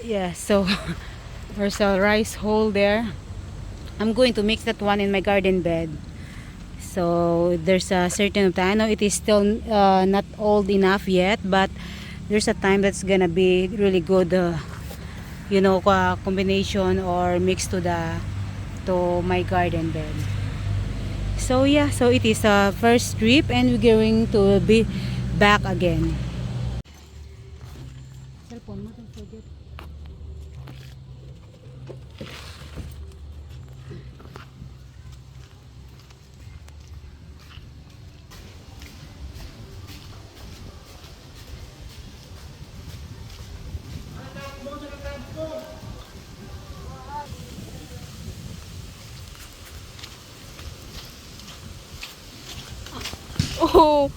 Yeah, so there's a rice hole there. I'm going to mix that one in my garden bed. So there's a certain time. I know it is still not old enough yet, but there's a time that's gonna be really good, combination or mix to my garden bed. So yeah, so it is a first trip, and we're going to be back again. Cellphone mo, don't forget. Oh.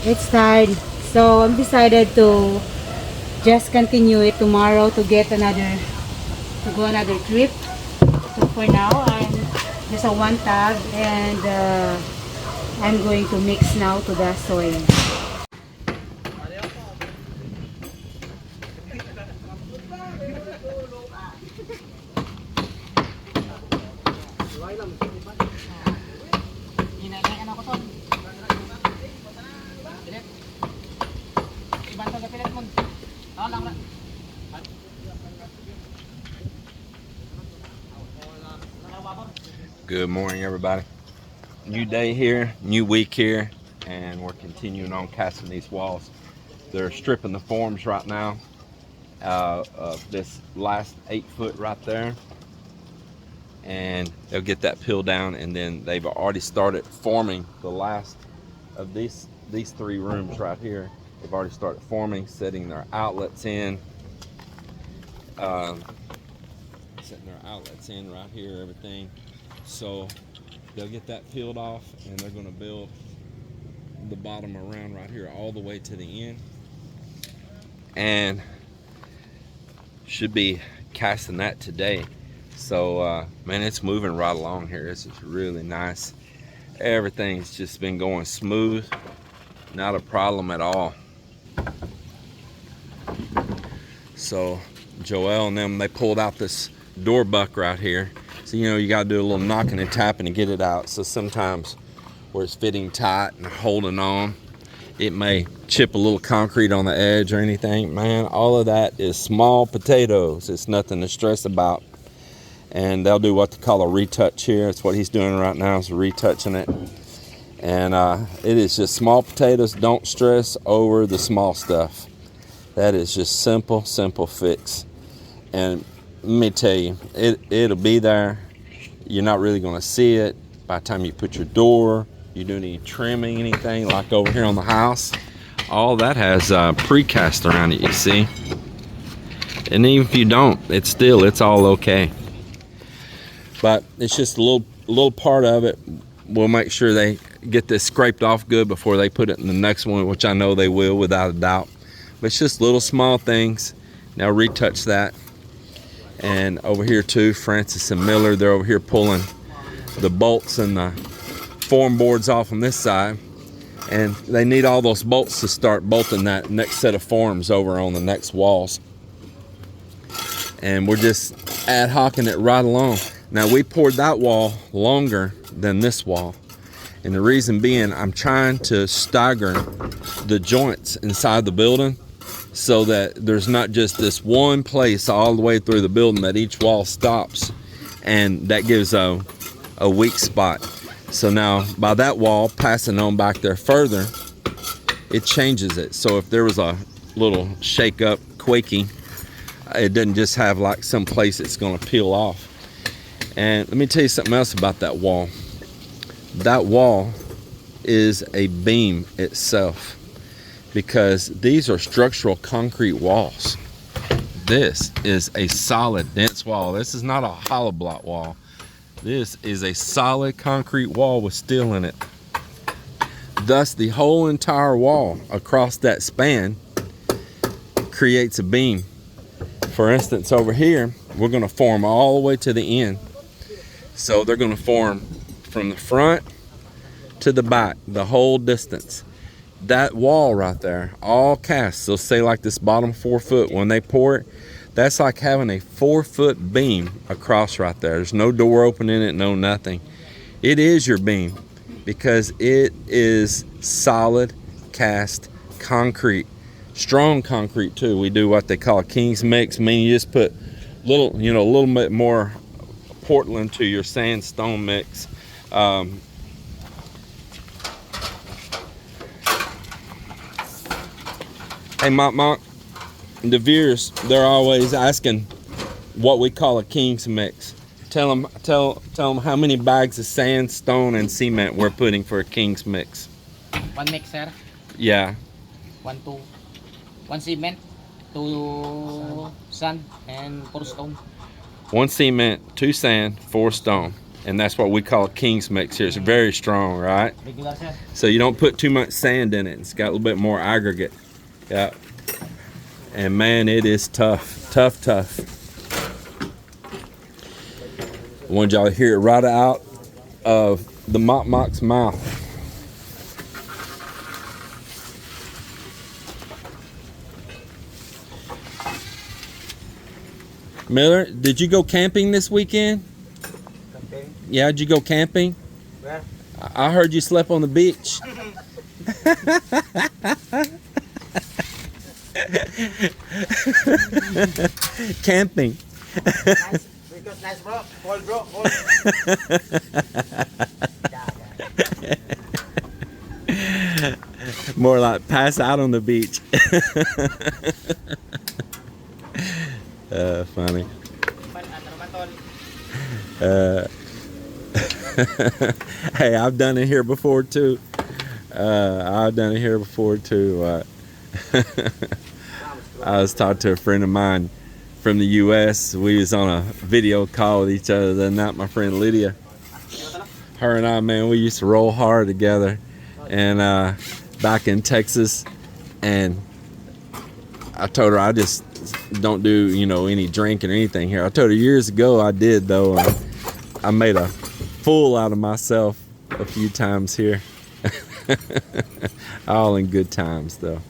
It's tired. So I'm decided to just continue it tomorrow to go another trip. So for now, I'm just a one tag, and I'm going to mix now to the soy. Good morning, everybody. New day here, new week here, and we're continuing on casting these walls. They're stripping the forms right now of this last 8 foot right there, and they'll get that peeled down, and then they've already started forming the last of these 3 rooms right here. They've already started forming, setting their outlets in, right here, everything. So they'll get that peeled off, and they're going to build the bottom around right here all the way to the end, and should be casting that today. So man, it's moving right along here. This is really nice. Everything's just been going smooth, not a problem at all. So Joel and them, they pulled out this door buck right here. So you got to do a little knocking and tapping to get it out. So sometimes where it's fitting tight and holding on, it may chip a little concrete on the edge or anything. Man, all of that is small potatoes. It's nothing to stress about. And they'll do what they call a retouch here. That's what he's doing right now, is retouching it. And it is just small potatoes. Don't stress over the small stuff. That is just simple fix. And let me tell you, it'll be there. You're not really going to see it by the time you put your door, you do any trimming, anything like over here on the house. All that has precast around it, you see. And even if you don't, it's all okay. But it's just a little part of it. We'll make sure they get this scraped off good before they put it in the next one, which I know they will without a doubt. But it's just little small things. Now retouch that. And over here too, Francis and Miller, they're over here pulling the bolts and the form boards off on this side. And they need all those bolts to start bolting that next set of forms over on the next walls. And we're just ad hocing it right along. Now we poured that wall longer than this wall. And the reason being, I'm trying to stagger the joints inside the building, so that there's not just this one place all the way through the building that each wall stops, and that gives a weak spot. So now by that wall passing on back there further, it changes it. So if there was a little shake up, quaking, it doesn't just have like some place it's going to peel off. And let me tell you something else about that wall. That wall is a beam itself, because these are structural concrete walls. This is a solid dense wall. This is not a hollow block wall. This is a solid concrete wall with steel in it. Thus, the whole entire wall across that span creates a beam. For instance, over here, we're going to form all the way to the end. So they're going to form from the front to the back, the whole distance. That wall right there, all cast. So say like this bottom 4 foot, when they pour it, that's like having a 4 foot beam across right there. There's no door open in it, no nothing. It is your beam because it is solid cast concrete, strong concrete too. We do what they call a King's mix, meaning you just put a little bit more Portland to your sandstone mix. Hey, Monk, the viewers, they're always asking what we call a King's mix. Tell them how many bags of sandstone and cement we're putting for a King's mix. One mixer. Yeah. One cement, 2 sand, and 4 stone. 1 cement, 2 sand, 4 stone. And that's what we call a King's mix here. It's very strong, right? Regular, sir. So you don't put too much sand in it. It's got a little bit more aggregate. Yeah. And man, it is tough. Tough. I wanted y'all to hear it right out of the Mock's mouth. Miller, did you go camping this weekend? Camping? Yeah, did you go camping? Where? I heard you slept on the beach. Camping. Nice. Because nice, bro. Cold, bro. Cold. More like pass out on the beach. Funny. Hey, I've done it here before too. I was talking to a friend of mine from the U.S. We was on a video call with each other the other night. My friend Lydia, her and I, man, we used to roll hard together, and back in Texas. And I told her I just don't do any drinking or anything here. I told her years ago I did though, and I made a fool out of myself a few times here. All in good times though.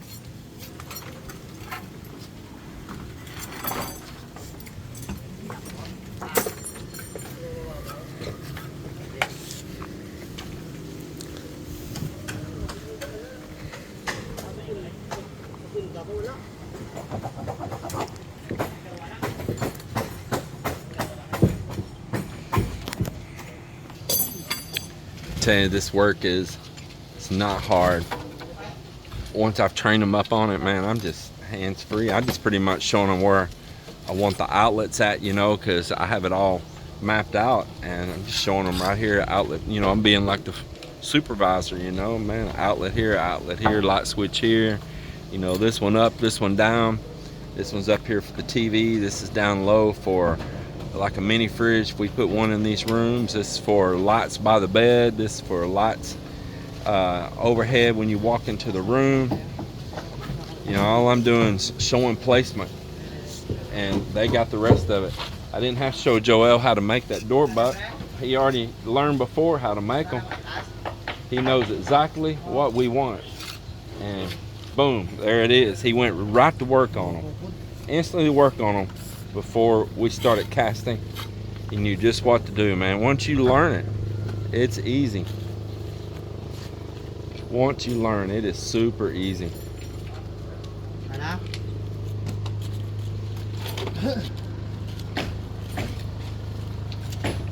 Tell you, this work it's not hard. Once I've trained them up on it, man, I'm just hands-free. I just pretty much showing them where I want the outlets at, because I have it all mapped out, and I'm just showing them right here, outlet. I'm being like the supervisor, man, outlet here, light switch here, this one up, this one down, this one's up here for the TV, this is down low for like a mini fridge. If we put one in these rooms, this is for lights by the bed, this is for lights overhead when you walk into the room. All I'm doing is showing placement, and they got the rest of it. I didn't have to show Joel how to make that door butt. He already learned before how to make them. He knows exactly what we want, and boom, there it is. He went right to work on them, instantly work on them. Before we started casting, he knew just what to do, man. Once you learn it, it's easy. Once you learn, it is super easy.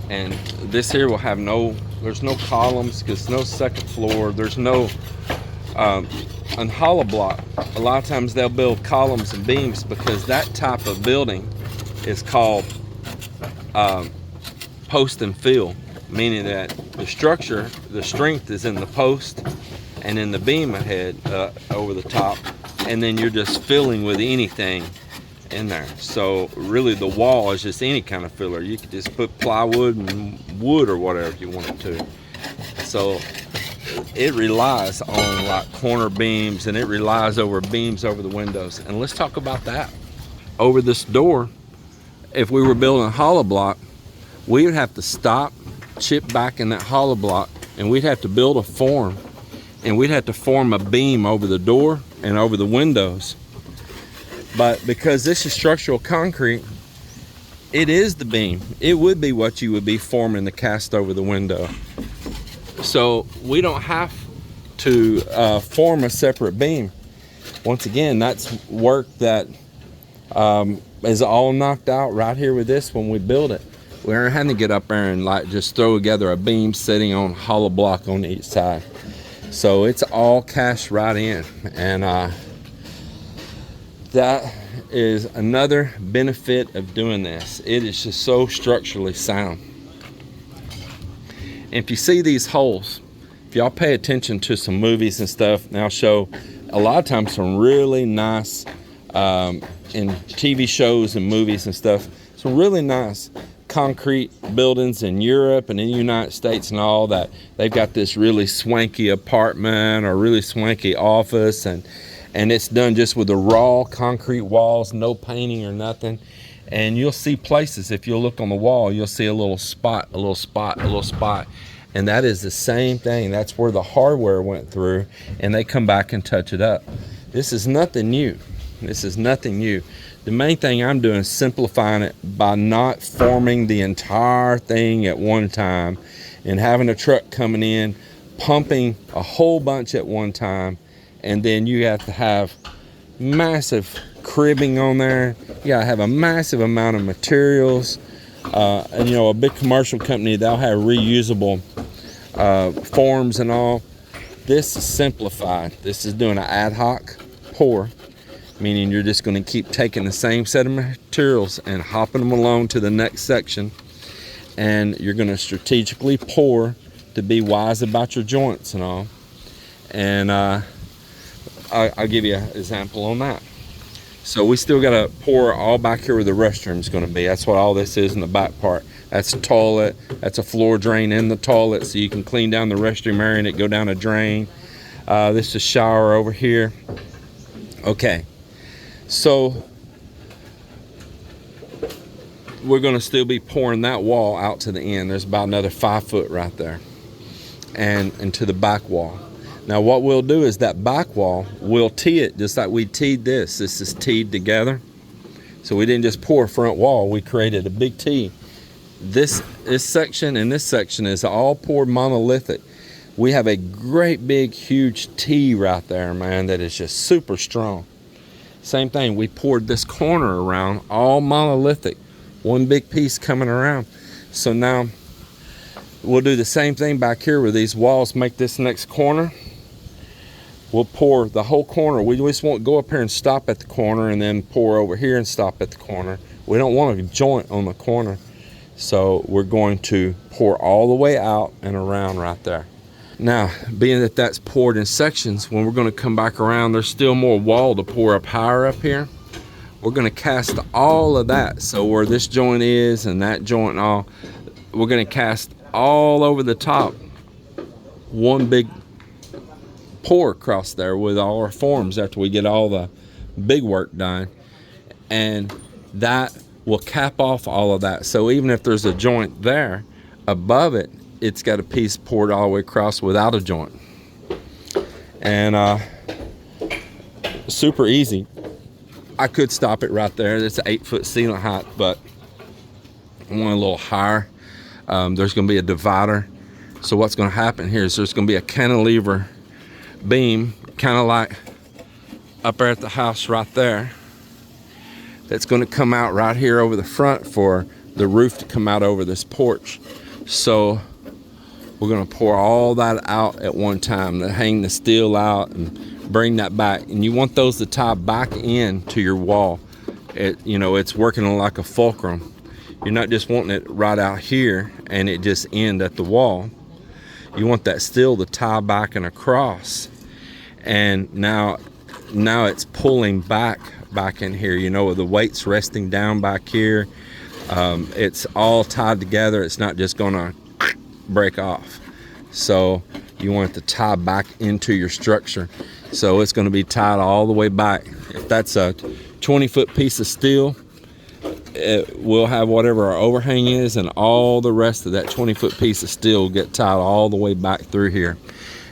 And this here will have there's no columns because no second floor. There's no on hollow block. A lot of times they'll build columns and beams because that type of building is called post and fill, meaning that the structure, the strength is in the post and in the beam ahead over the top, and then you're just filling with anything. in there. So really the wall is just any kind of filler. You could just put plywood and wood or whatever you want it to. So it relies on like corner beams, and it relies over beams over the windows. And let's talk about that. Over this door, if we were building a hollow block, we would have to stop, chip back in that hollow block, and we'd have to build a form, and we'd have to form a beam over the door and over the windows. But because this is structural concrete, it is the beam. It would be what you would be forming the cast over the window. So we don't have to form a separate beam. Once again, that's work that is all knocked out right here with this when we build it. We aren't having to get up there and like just throw together a beam sitting on hollow block on each side. So it's all cast right in, and that is another benefit of doing this. It is just so structurally sound. And if you see these holes, if y'all pay attention to some movies and stuff, they'll show a lot of times some really nice in TV shows and movies and stuff, some really nice concrete buildings in Europe and in the United States and all that. They've got this really swanky apartment or really swanky office, and it's done just with the raw concrete walls, no painting or nothing. And you'll see places, if you'll look on the wall, you'll see a little spot, a little spot, a little spot. And that is the same thing. That's where the hardware went through, and they come back and touch it up. This is nothing new. This is nothing new. The main thing I'm doing is simplifying it by not forming the entire thing at one time and having a truck coming in, pumping a whole bunch at one time, and then you have to have massive cribbing on there. You gotta have a massive amount of materials. And you know, a big commercial company, they'll have reusable forms and all. This is simplified. This is doing an ad hoc pour, meaning you're just going to keep taking the same set of materials and hopping them along to the next section, and you're going to strategically pour to be wise about your joints and all. And I'll give you an example on that. So we still got to pour all back here where the restroom is going to be. That's what all this is in the back part. That's a toilet. That's a floor drain in the toilet, so you can clean down the restroom area and it go down a drain. This is a shower over here. Okay, so we're going to still be pouring that wall out to the end. There's about another 5 foot right there, and into the back wall. Now what we'll do is that back wall, we'll tee it just like we teed this. This is teed together. So we didn't just pour a front wall, we created a big tee. This section and this section is all poured monolithic. We have a great big huge tee right there, man, that is just super strong. Same thing, we poured this corner around, all monolithic. One big piece coming around. So now we'll do the same thing back here with these walls. Make this next corner. We'll pour the whole corner. We just won't go up here and stop at the corner and then pour over here and stop at the corner. We don't want a joint on the corner. So we're going to pour all the way out and around right there. Now, being that that's poured in sections, when we're going to come back around, there's still more wall to pour up higher up here. We're going to cast all of that. So where this joint is and that joint and all, we're going to cast all over the top one big pour across there with all our forms after we get all the big work done, and that will cap off all of that. So even if there's a joint there above it, it's got a piece poured all the way across without a joint. And super easy. I could stop it right there. It's an 8 foot ceiling height, but I want a little higher. There's going to be a divider. So what's going to happen here is there's going to be a cantilever beam, kind of like up there at the house right there, that's going to come out right here over the front for the roof to come out over this porch. So we're going to pour all that out at one time, to hang the steel out and bring that back. And you want those to tie back in to your wall. It's working like a fulcrum. You're not just wanting it right out here and it just end at the wall. You want that steel to tie back and across. And now now it's pulling back in here, you know, with the weights resting down back here. It's all tied together. It's not just gonna break off. So you want it to tie back into your structure. So it's going to be tied all the way back. If that's a 20-foot piece of steel, we'll have whatever our overhang is, and all the rest of that 20-foot piece of steel will get tied all the way back through here.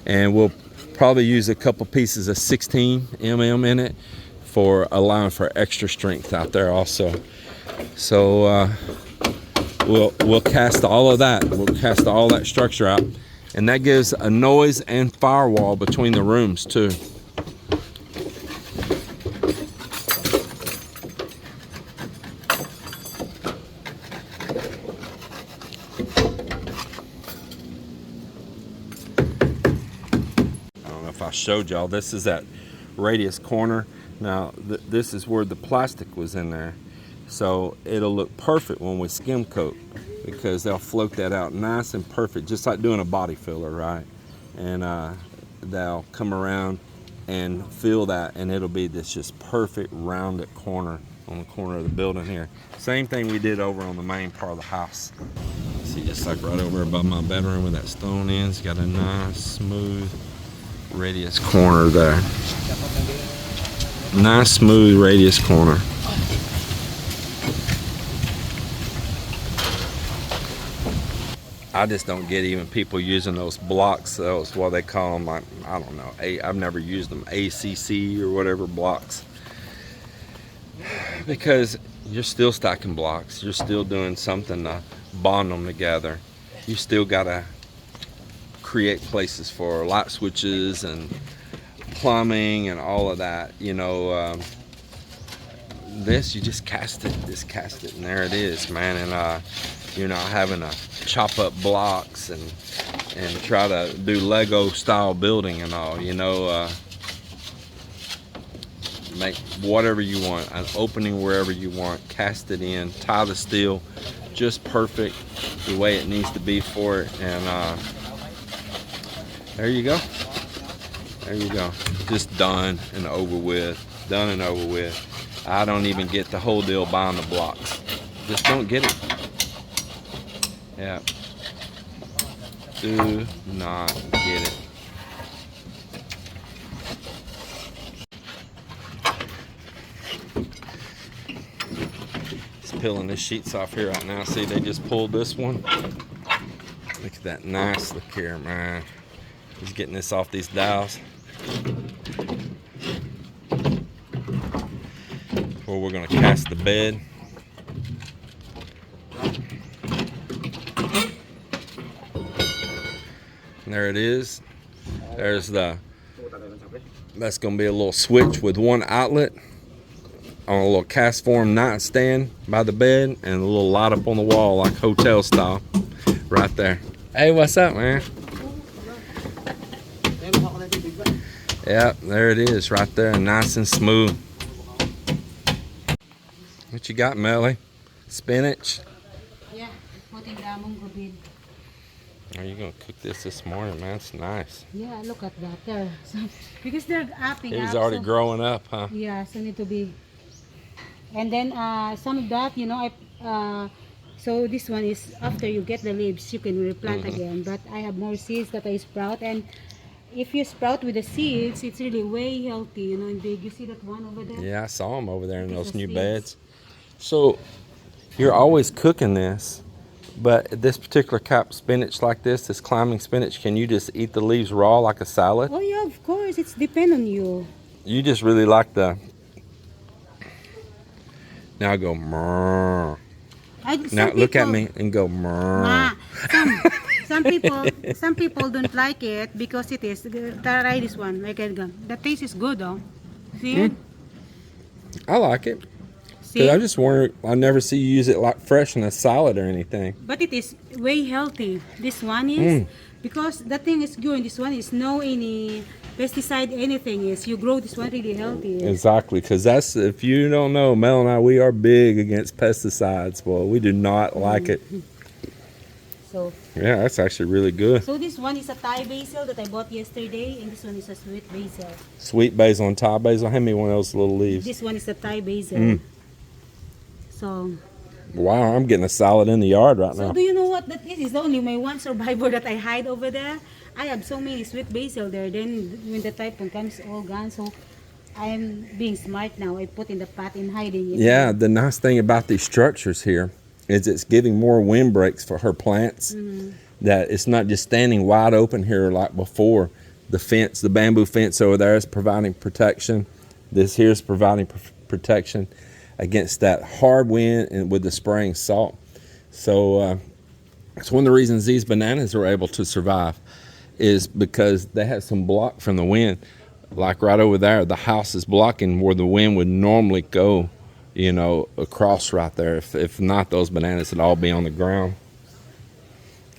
And we'll probably use a couple pieces of 16 mm in it for allowing for extra strength out there also. So we'll cast all of that. We'll cast all that structure out. And that gives a noise and firewall between the rooms too. I don't know if I showed y'all, this is that radius corner. Now this is where the plastic was in there. So it'll look perfect when we skim coat, because they'll float that out nice and perfect, just like doing a body filler, right? And they'll come around and fill that, and it'll be this just perfect rounded corner on the corner of the building here. Same thing we did over on the main part of the house. See, just like right over above my bedroom where that stone is, got a nice smooth radius corner there. Nice smooth radius corner. I just don't get even people using those blocks. Those what they call them, like, I don't know. I've never used them, ACC or whatever blocks, because you're still stacking blocks. You're still doing something to bond them together. You still gotta create places for light switches and plumbing and all of that. You know, this you just cast it, and there it is, man. And you're not having to chop up blocks and try to do Lego style building and all, you know. Make whatever you want, an opening wherever you want, cast it in, tie the steel just perfect the way it needs to be for it, and there you go. There you go. Just done and over with. Done and over with. I don't even get the whole deal buying the blocks. Just don't get it. Yeah. Do not get it. Just peeling the sheets off here right now. See, they just pulled this one. Look at that nice look here, man. He's getting this off these dowels. Where we're gonna cast the bed. And there it is. There's that's gonna be a little switch with one outlet on a little cast form nightstand by the bed, and a little light up on the wall like hotel style right there. Hey, what's up, man? Yep, there it is right there, nice and smooth. What you got, Melly? Spinach? Yeah, putting the munggo bean. Are you gonna cook this morning, man? It's nice. Yeah, look at that. There, so, because they're upping It was up, already so, growing up, huh? yeah, so need to be. And then some of that, you know, so this one is after you get the leaves, you can replant again. But I have more seeds that I sprout, and if you sprout with the seeds, it's really way healthy, you know. And big. You see that one over there? Yeah, I saw them over there in those new seeds. beds. So you're always cooking this, but this particular cap spinach like this climbing spinach, can you just eat the leaves raw like a salad? Oh yeah, of course. It's depend on you. You just really like the. Now go mrrr. Now look at me and go mrrr. Some people don't like it because it is. Try this one. Like it. The taste is good, though. See it? I like it. See? I just wonder, I never see you use it like fresh in a salad or anything. But it is way healthy. This one is because the thing is good. This one is no any pesticide, anything is. You grow this one really healthy. Exactly, because that's, if you don't know, Mel and I, we are big against pesticides. Well, we do not like it. So, Yeah, that's actually really good. so this one is a Thai basil that I bought yesterday, and this one is a sweet basil. Sweet basil and Thai basil. Hand me one of those little leaves. This one is a Thai basil. So, Wow, I'm getting a salad in the yard right so now. do you know what that is? It's only my one survivor that I hide over there. I have so many sweet basil there. Then when the typhoon comes, it's all gone. So I'm being smart now. I put in the pot and hiding it. Yeah, the nice thing about these structures here is it's giving more wind breaks for her plants. That it's not just standing wide open here like before. The fence, the bamboo fence over there is providing protection. This here is providing protection against that hard wind and with the spraying salt. So it's one of the reasons these bananas are able to survive is because they have some block from the wind. Like right over there, the house is blocking where the wind would normally go, you know, across right there. If not, those bananas would all be on the ground.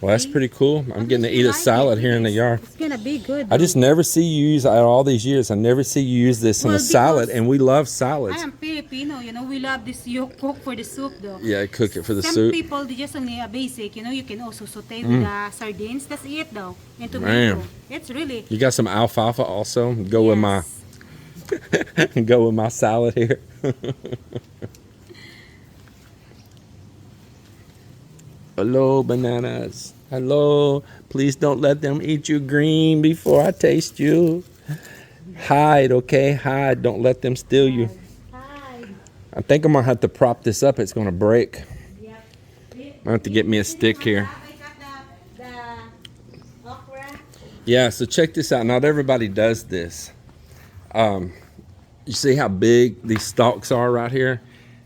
Well, that's pretty cool. I'm getting to eat a salad here in the yard. It's gonna be good. I just never see you use, out of all these years, I never see you use this in Well, a salad, because and we love I salads. am Filipino, you know, we love this. You cook for the soup though. Yeah, cook it for the Some soup. people they just only a basic, you know. You can also saute with sardines. That's it though, and tomato. Man. It's really You got some alfalfa also? Go with my yes. go with my salad here. Hello, bananas. Hello. Please don't let them eat you green before I taste you. Hide, okay? Hide. Don't let them steal you. Hi. I think I'm gonna have to prop this up. It's gonna break. Yep. I have to get me a stick here. I got the okra. Yeah, so check this out. Not everybody does this. You see how big these stalks are right here?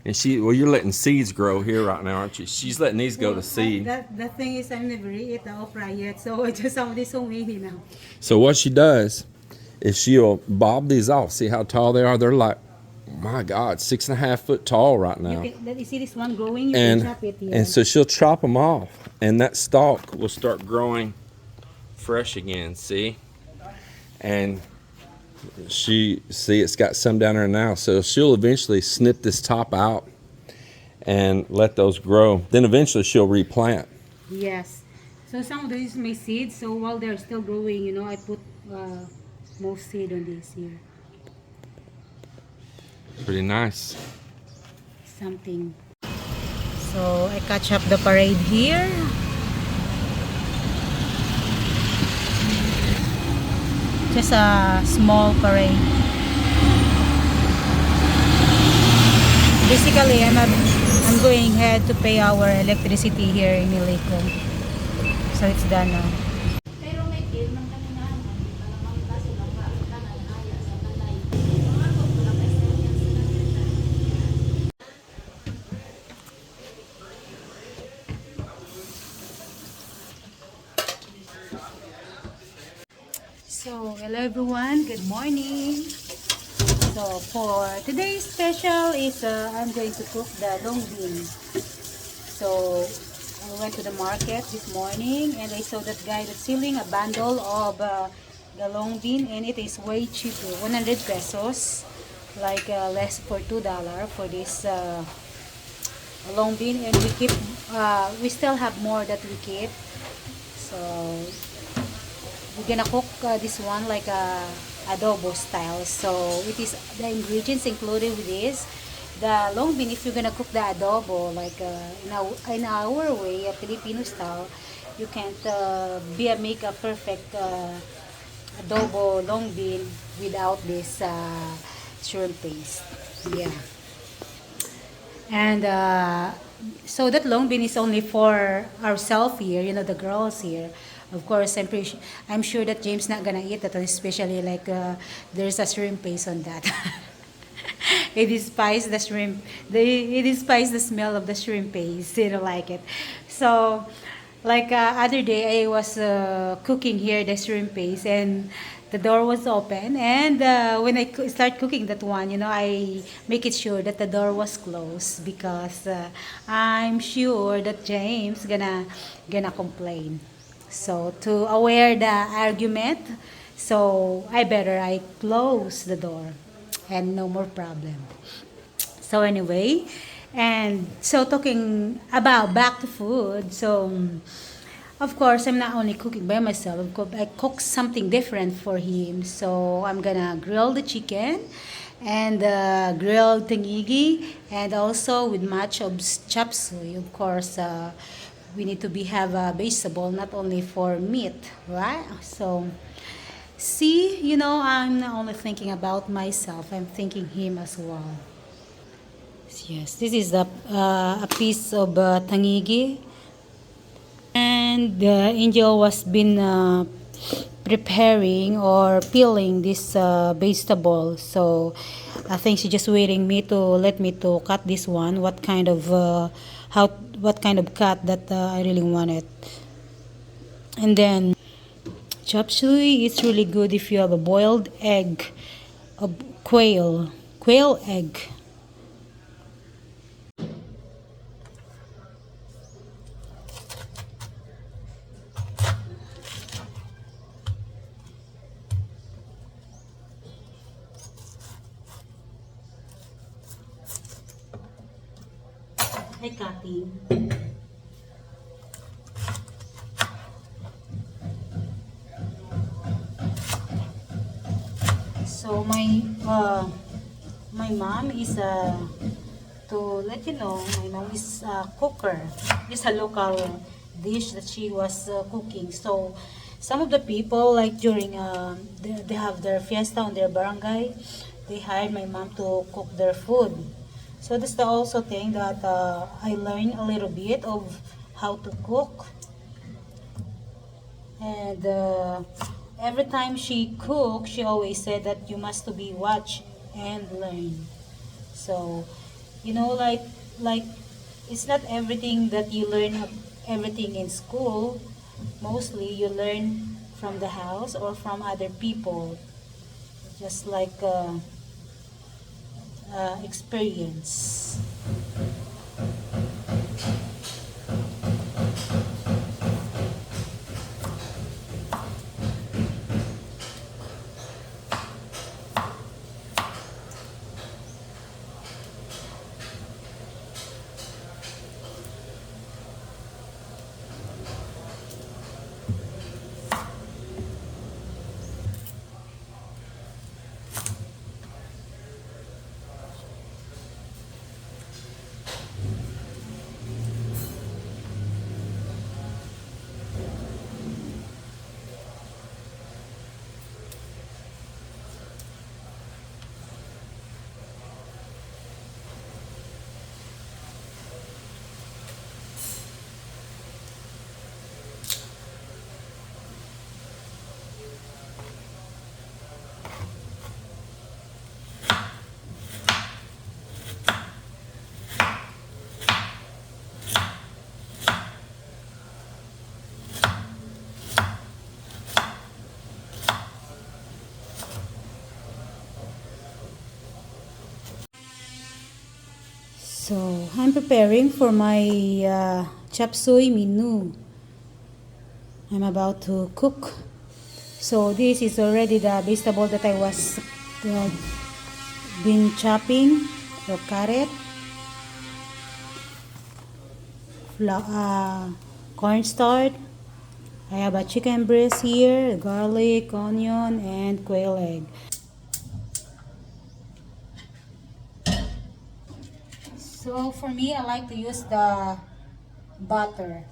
And you're letting seeds grow here right now, aren't you? She's letting these go to seed. The thing is, I've never eaten the okra yet, so I just have this so many now. So what she does is she'll bob these off. See how tall they are? They're like, my God, 6.5 foot tall right now. You see this one growing? You And can chop it here. and so she'll chop them off, and that stalk will start growing fresh again. See, and it's got some down there now. So she'll eventually snip this top out and let those grow. Then eventually she'll replant. Yes. So some of these my seeds. So while they're still growing, you know, I put most seed on this here. Pretty nice. Something. So I catch up the parade here. Just a small parade. Basically, I'm going ahead to pay our electricity here in Iloilo. So it's done now. So, hello everyone, good morning. So, for today's special is I'm going to cook the long bean. So, I went to the market this morning and I saw that guy that's selling a bundle of the long bean, and it is way cheaper, 100 pesos, like less for $2 for this long bean, and we still have more that we keep. So, we're gonna cook this one like a adobo style. So it is the ingredients included with this. The long bean, if you're gonna cook the adobo like in our way, a Filipino style, you can't make a perfect adobo long bean without this shrimp paste. Yeah. And so that long bean is only for ourselves here, you know, the girls here. Of course, I'm sure that James not gonna eat that, especially like there's a shrimp paste on that. He despises the shrimp. He despises the smell of the shrimp paste. He don't like it. So, like other day, I was cooking here the shrimp paste, and the door was open. And when I start cooking that one, you know, I make it sure that the door was closed because I'm sure that James gonna complain. So to aware the argument, so I close the door and no more problem. So anyway, and so talking about back to food, so Of course, I'm not only cooking by myself. I cook something different for him. So I'm gonna grill the chicken and grilled tangigi, and also with much of chop suey. Of course, we need to have a vegetable, not only for meat, right? So see, I'm not only thinking about myself. I'm thinking him as well. Yes, this is a piece of tangigi. And Angel was been preparing or peeling this vegetable. So I think she's just waiting me to let me to cut this one. What kind of cut that I really wanted. And then chop suey is really good if you have a boiled egg, a quail egg. Hi, Kathy. So my mom is to let you know, my mom is a cooker. It's a local dish that she was cooking. So some of the people, like during they have their fiesta on their barangay, they hired my mom to cook their food. So that's the also thing that I learned a little bit of how to cook. And every time she cooked, she always said that you must to be watch and learn. So, like it's not everything that you learn everything in school. Mostly you learn from the house or from other people, just like experience. So I'm preparing for my chop suey menu. I'm about to cook. So this is already the vegetable that I was uh, been chopping or cut it. Cornstarch. I have a chicken breast here, garlic, onion, and quail egg. So for me, I like to use the butter.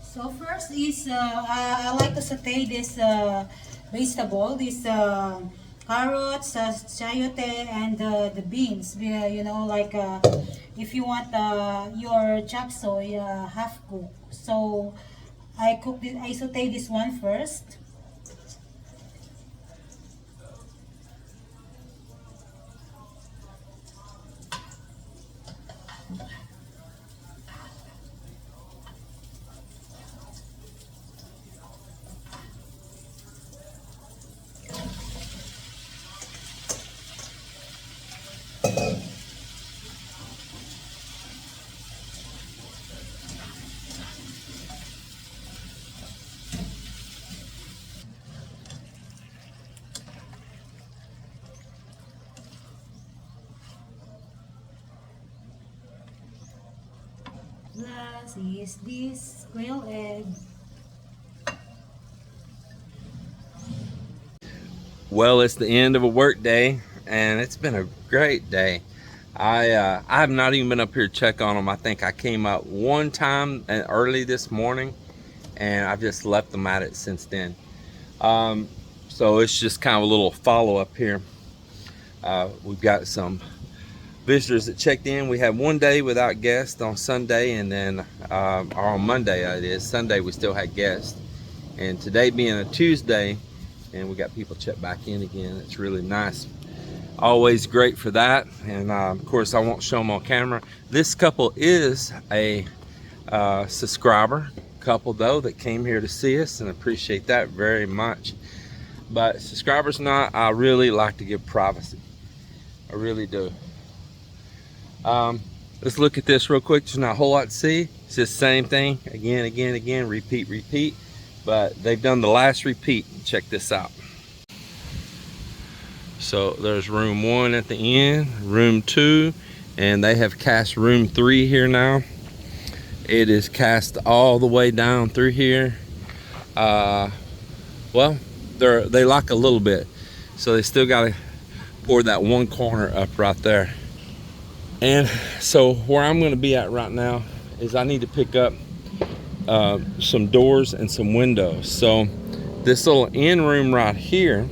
So first is I like to saute this vegetable, this carrots, chayote, and the beans. Like if you want your chop suey half cook. So I saute this one first. Plus is this quail egg. Well, it's the end of a work day, and it's been a great day. I have not even been up here to check on them. I think I came up one time early this morning, and I've just left them at it since then. So it's just kind of a little follow-up here. We've got some visitors that checked in. We had one day without guests on Sunday, and then or on Monday it is. Sunday we still had guests, and today being a Tuesday, and we got people check back in again. It's really nice. Always great for that. And of course I won't show them on camera. This couple is a subscriber couple though that came here to see us, and appreciate that very much. But subscribers not, I really like to give privacy. I really do. Let's look at this real quick. There's not a whole lot to see. It's just the same thing again, repeat. But they've done the last repeat. Check this out. So there's room 1 at the end, room 2, and they have cast room 3 here now. It is cast all the way down through here. Well, they lock a little bit, so they still got to pour that one corner up right there. And so where I'm going to be at right now is I need to pick up some doors and some windows. So this little end room right here,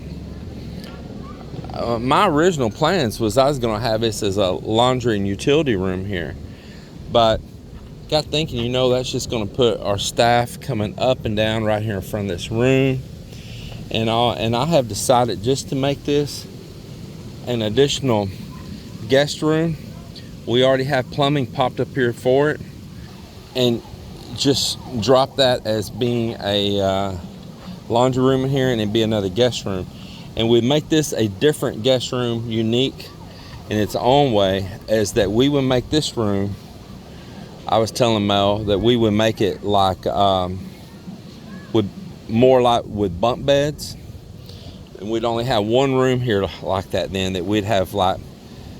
my original plans was I was going to have this as a laundry and utility room here, but got thinking, you know, that's just going to put our staff coming up and down right here in front of this room. And I have decided just to make this an additional guest room. We already have plumbing popped up here for it, and just drop that as being a laundry room in here, and it'd be another guest room. And we make this a different guest room, unique in its own way, as that we would make this room, I was telling Mel that we would make it like with bunk beds, and we'd only have one room here like that. Then that we'd have like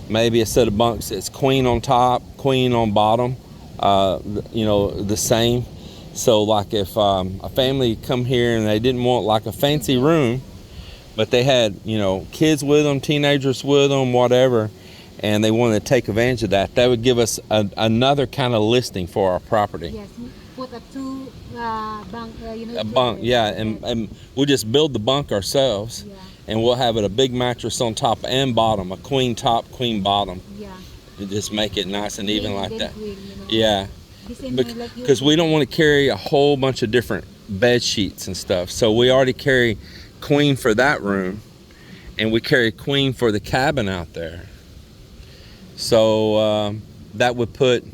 maybe a set of bunks that's queen on top, queen on bottom, you know, the same. So like if a family come here and they didn't want like a fancy room, but they had, you know, kids with them, teenagers with them, whatever, and they wanted to take advantage of that, that would give us another kind of listing for our property. Yes, put up 2 bunk, you know. A bunk, yeah, and we'll just build the bunk ourselves. Yeah. And we'll have it a big mattress on top and bottom, a queen top, queen bottom. Yeah. And just make it nice and even like that. Queen, you know. Yeah. Because we don't want to carry a whole bunch of different bed sheets and stuff. So we already carry queen for that room, and we carry queen for the cabin out there. So that would put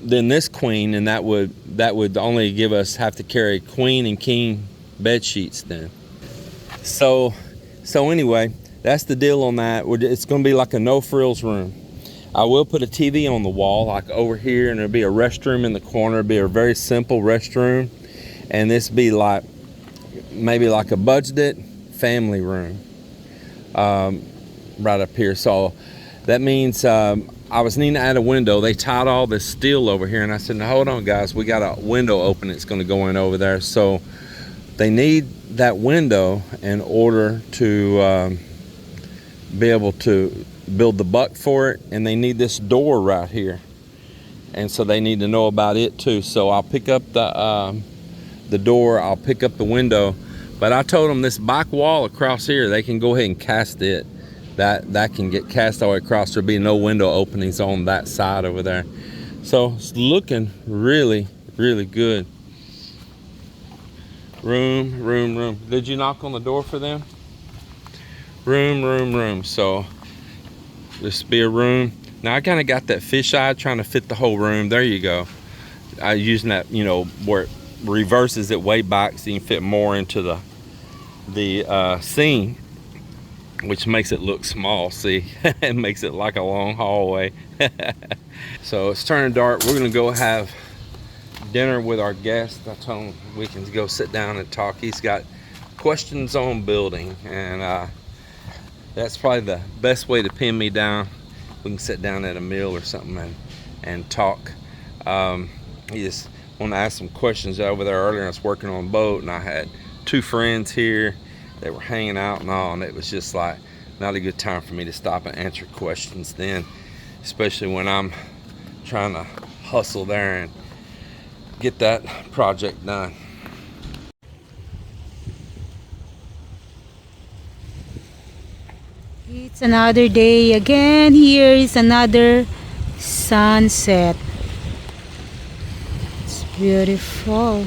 then this queen, and that would only give us have to carry queen and king bed sheets then. So anyway, that's the deal on that. It's going to be like a no frills room. I will put a TV on the wall like over here, and there'll be a restroom in the corner. It'll be a very simple restroom, and this be like maybe like a budgeted family room right up here. So that means I was needing to add a window. They tied all this steel over here, and I said, now hold on guys, we got a window open that's going to go in over there. So they need that window in order to be able to build the buck for it, and they need this door right here, and so they need to know about it too. So I'll pick up the door, I'll pick up the window, but I told them this back wall across here, they can go ahead and cast it. That can get cast all the way across. There'll be no window openings on that side over there. So it's looking really, really good. Room. Did you knock on the door for them? Room. So this be a room. Now I kind of got that fisheye trying to fit the whole room. There you go. I using that, you know, where it reverses it way back so you can fit more into the scene, which makes it look small. See, it makes it like a long hallway. So it's turning dark. We're gonna go have dinner with our guest. I told him we can go sit down and talk. He's got questions on building, and that's probably the best way to pin me down. We can sit down at a meal or something and talk. He just wanted to ask some questions over there earlier. I was working on a boat, and I had two friends here. They were hanging out and all, and it was just like not a good time for me to stop and answer questions then, especially when I'm trying to hustle there and get that project done. It's another day again. Here is another sunset. It's beautiful.